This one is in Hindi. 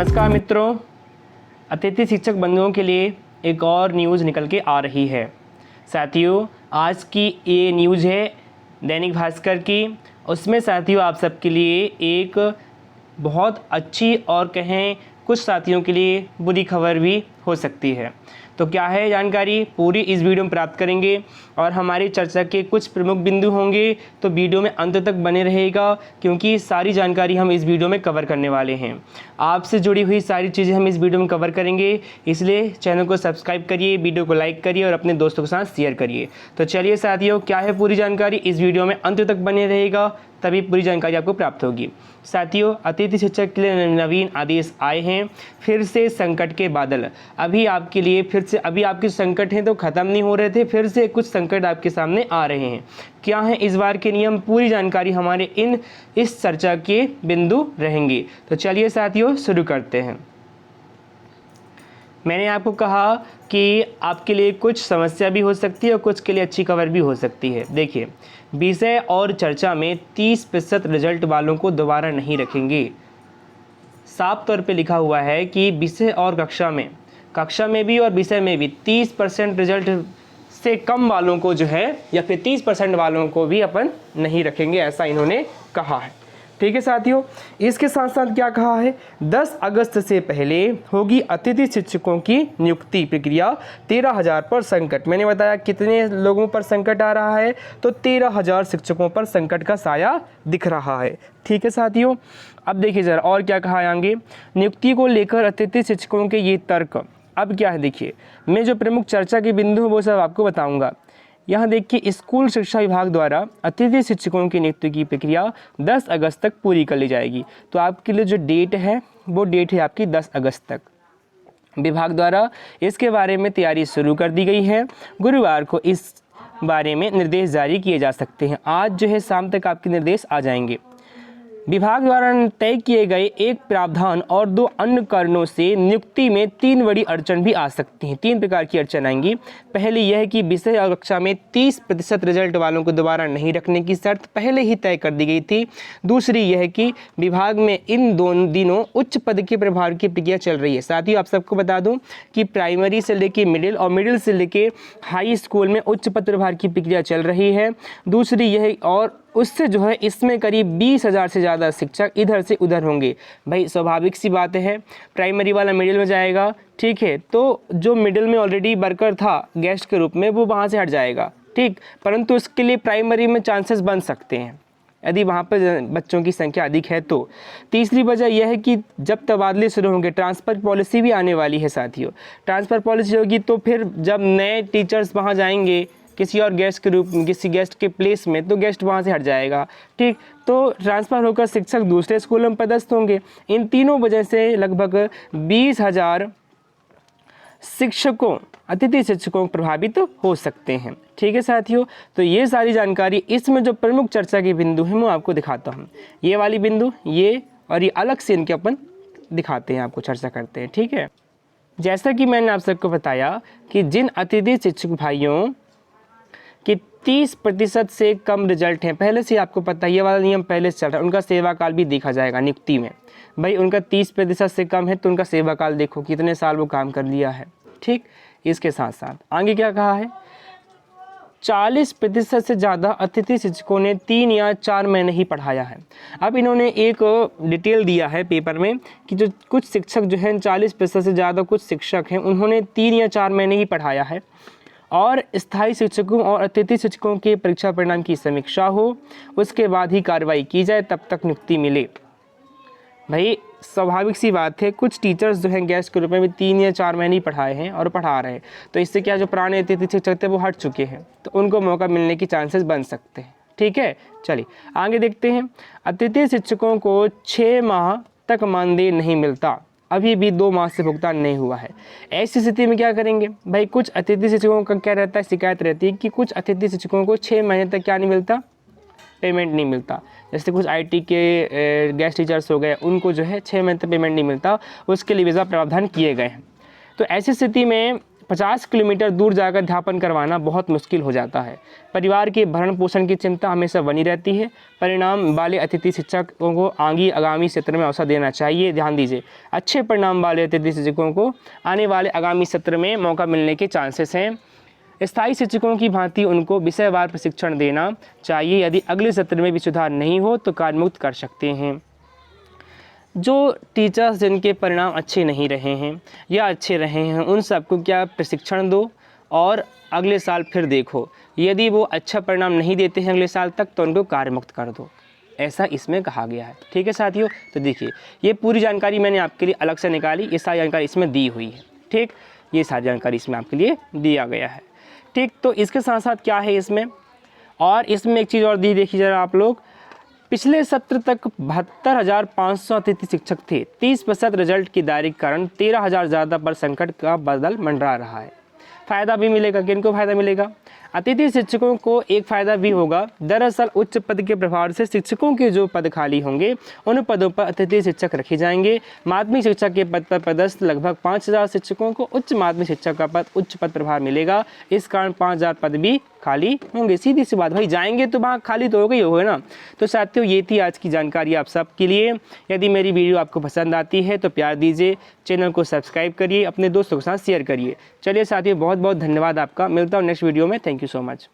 नमस्कार मित्रों, अतिथि शिक्षक बंधुओं के लिए एक और न्यूज़ निकल के आ रही है। साथियों, आज की ये न्यूज़ है दैनिक भास्कर की। उसमें साथियों आप सबके लिए एक बहुत अच्छी और कहें कुछ साथियों के लिए बुरी खबर भी हो सकती है। तो क्या है जानकारी, पूरी इस वीडियो में प्राप्त करेंगे और हमारी चर्चा के कुछ प्रमुख बिंदु होंगे, तो वीडियो में अंत तक बने रहेगा क्योंकि सारी जानकारी हम इस वीडियो में कवर करने वाले हैं। आपसे जुड़ी हुई सारी चीज़ें हम इस वीडियो में कवर करेंगे, इसलिए चैनल को सब्सक्राइब करिए, वीडियो को लाइक करिए और अपने दोस्तों के साथ शेयर करिए। तो चलिए साथियों, क्या है पूरी जानकारी, इस वीडियो में अंत तक बने रहेगा, तभी पूरी जानकारी आपको प्राप्त होगी। साथियों, अतिथि शिक्षक के लिए नवीन आदेश आए हैं। फिर से संकट के बादल, अभी आपके लिए फिर से, अभी आपके संकट हैं तो ख़त्म नहीं हो रहे थे, फिर से कुछ संकट आपके सामने आ रहे हैं। क्या है इस बार के नियम, पूरी जानकारी हमारे इस चर्चा के बिंदु रहेंगे। तो चलिए साथियों शुरू करते हैं। मैंने आपको कहा कि आपके लिए कुछ समस्या भी हो सकती है और कुछ के लिए अच्छी खबर भी हो सकती है। देखिए, विषय और चर्चा में 30% रिजल्ट वालों को दोबारा नहीं रखेंगे। साफ तौर पे लिखा हुआ है कि विषय और कक्षा में भी और विषय में भी 30% रिजल्ट से कम वालों को जो है, या फिर 30% वालों को भी अपन नहीं रखेंगे, ऐसा इन्होंने कहा है। ठीक है साथियों, इसके साथ साथ क्या कहा है, 10 अगस्त से पहले होगी अतिथि शिक्षकों की नियुक्ति प्रक्रिया। 13,000 पर संकट। मैंने बताया कितने लोगों पर संकट आ रहा है, तो 13,000 शिक्षकों पर संकट का साया दिख रहा है। ठीक है साथियों, अब देखिए जरा और क्या कहा आगे, नियुक्ति को लेकर अतिथि शिक्षकों के ये तर्क। अब क्या है देखिए, मैं जो प्रमुख चर्चा के बिंदु हैं वो सब आपको बताऊँगा। यहाँ देखिए, स्कूल शिक्षा विभाग द्वारा अतिथि शिक्षकों की नियुक्ति की प्रक्रिया 10 अगस्त तक पूरी कर ली जाएगी। तो आपके लिए जो डेट है वो डेट है आपकी 10 अगस्त तक। विभाग द्वारा इसके बारे में तैयारी शुरू कर दी गई है। गुरुवार को इस बारे में निर्देश जारी किए जा सकते हैं। आज जो है शाम तक आपके निर्देश आ जाएंगे। विभाग द्वारा तय किए गए एक प्रावधान और 2 अन्य कारणों से नियुक्ति में 3 बड़ी अड़चन भी आ सकती हैं। 3 प्रकार की अड़चन आएंगी। पहली यह है कि विषय और कक्षा में 30% रिजल्ट वालों को दोबारा नहीं रखने की शर्त पहले ही तय कर दी गई थी। दूसरी यह है कि विभाग में इन दोनों दिनों उच्च पद के प्रभार की प्रक्रिया चल रही है। साथ ही आप सबको बता दूं कि प्राइमरी से लेके मिडिल और मिडिल से लेके हाई स्कूल में उच्च पद प्रभार की प्रक्रिया चल रही है। दूसरी यह, और उससे जो है इसमें करीब 20,000 से ज़्यादा शिक्षक इधर से उधर होंगे। भाई स्वाभाविक सी बात है, प्राइमरी वाला मिडिल में जाएगा, ठीक है, तो जो मिडिल में ऑलरेडी वर्कर था गेस्ट के रूप में वो वहाँ से हट जाएगा, ठीक, परंतु उसके लिए प्राइमरी में चांसेस बन सकते हैं यदि वहाँ पर बच्चों की संख्या अधिक है तो। तीसरी वजह यह है कि जब तबादले शुरू होंगे, ट्रांसफ़र पॉलिसी भी आने वाली है साथियों। ट्रांसफ़र पॉलिसी होगी तो फिर जब नए टीचर्स वहाँ जाएंगे किसी और गेस्ट के रूप में, किसी गेस्ट के प्लेस में, तो गेस्ट वहाँ से हट जाएगा, ठीक, तो ट्रांसफ़र होकर शिक्षक दूसरे स्कूलों में पदस्थ होंगे। इन तीनों वजह से लगभग 20,000 शिक्षकों, अतिथि शिक्षकों प्रभावित हो सकते हैं। ठीक है साथियों, तो ये सारी जानकारी, इसमें जो प्रमुख चर्चा के बिंदु हैं वो आपको दिखाता हूँ। ये वाली बिंदु, ये और ये अलग से इनके अपन दिखाते हैं, आपको चर्चा करते हैं। ठीक है, जैसा कि मैंने आप सबको बताया कि जिन अतिथि शिक्षक भाइयों कि 30% से कम रिजल्ट हैं, पहले से आपको पता है, ये वाला नियम पहले से चल रहा है, उनका सेवा काल भी देखा जाएगा नियुक्ति में। भाई उनका 30% से कम है तो उनका सेवा काल देखो कितने साल वो काम कर लिया है। ठीक, इसके साथ साथ आगे क्या कहा है, 40% से ज़्यादा अतिथि शिक्षकों ने 3 या 4 महीने ही पढ़ाया है। अब इन्होंने एक डिटेल दिया है पेपर में कि जो कुछ शिक्षक जो हैं, 40% से ज़्यादा कुछ शिक्षक हैं, उन्होंने 3 या 4 महीने ही पढ़ाया है और स्थायी शिक्षकों और अतिथि शिक्षकों के परीक्षा परिणाम की समीक्षा हो, उसके बाद ही कार्रवाई की जाए, तब तक नियुक्ति मिले। भाई स्वाभाविक सी बात है, कुछ टीचर्स जो हैं गेस्ट के रूप में भी 3 या 4 महीने ही पढ़ाए हैं और पढ़ा रहे हैं, तो इससे क्या, जो पुराने अतिथि शिक्षक थे वो हट चुके हैं, तो उनको मौका मिलने की चांसेस बन सकते हैं। ठीक है, चलिए आगे देखते हैं। अतिथि शिक्षकों को 6 माह तक मानदेय नहीं मिलता, अभी भी 2 माह से भुगतान नहीं हुआ है। ऐसी स्थिति में क्या करेंगे भाई, कुछ अतिथि शिक्षकों का क्या रहता है, शिकायत रहती है कि कुछ अतिथि शिक्षकों को 6 महीने तक क्या नहीं मिलता, पेमेंट नहीं मिलता। जैसे कुछ IT के गेस्ट टीचर्स हो गए, उनको जो है 6 महीने तक पेमेंट नहीं मिलता, उसके लिए वीज़ा प्रावधान किए गए हैं। तो ऐसी स्थिति में 50 किलोमीटर दूर जाकर अध्यापन करवाना बहुत मुश्किल हो जाता है। परिवार के भरण पोषण की चिंता हमेशा बनी रहती है। परिणाम वाले अतिथि शिक्षकों को आगामी सत्र में अवसर देना चाहिए। ध्यान दीजिए, अच्छे परिणाम वाले अतिथि शिक्षकों को आने वाले आगामी सत्र में मौका मिलने के चांसेस हैं। स्थायी शिक्षकों की भांति उनको विषयवार प्रशिक्षण देना चाहिए। यदि अगले सत्र में भी सुधार नहीं हो तो कार्यमुक्त कर सकते हैं। जो टीचर्स जिनके परिणाम अच्छे नहीं रहे हैं या अच्छे रहे हैं, उन सबको क्या प्रशिक्षण दो और अगले साल फिर देखो। यदि वो अच्छा परिणाम नहीं देते हैं अगले साल तक तो उनको कार्यमुक्त कर दो, ऐसा इसमें कहा गया है। ठीक है साथियों, तो देखिए ये पूरी जानकारी मैंने आपके लिए अलग से निकाली, ये सारी जानकारी इसमें दी हुई है। ठीक, ये सारी जानकारी इसमें आपके लिए दिया गया है। ठीक, तो इसके साथ साथ क्या है इसमें, और इसमें एक चीज़ और दी, देखिए ज़रा आप लोग, पिछले सत्र तक 72,500 अतिथि शिक्षक थे। 30% रिजल्ट की दायरे के कारण 13,000 ज़्यादा पर संकट का बादल मंडरा रहा है। फ़ायदा भी मिलेगा, किनको फ़ायदा मिलेगा? अतिथि शिक्षकों को एक फ़ायदा भी होगा। दरअसल उच्च पद के प्रभाव से शिक्षकों के जो पद खाली होंगे उन पदों पर अतिथि शिक्षक रखे जाएंगे। माध्यमिक शिक्षक के पद पर पदस्थ लगभग 5,000 शिक्षकों को उच्च माध्यमिक शिक्षक का उच्च पद प्रभार मिलेगा। इस कारण 5,000 पद भी खाली होंगे। सीधी सी बात, भाई जाएंगे तो वहाँ खाली तो होगा ही होगा ना। तो साथियों ये थी आज की जानकारी आप सबके लिए। यदि मेरी वीडियो आपको पसंद आती है तो प्यार दीजिए, चैनल को सब्सक्राइब करिए, अपने दोस्तों के साथ शेयर करिए। चलिए साथियों, बहुत बहुत धन्यवाद आपका। मिलता हूँ नेक्स्ट वीडियो में। Thank you so much.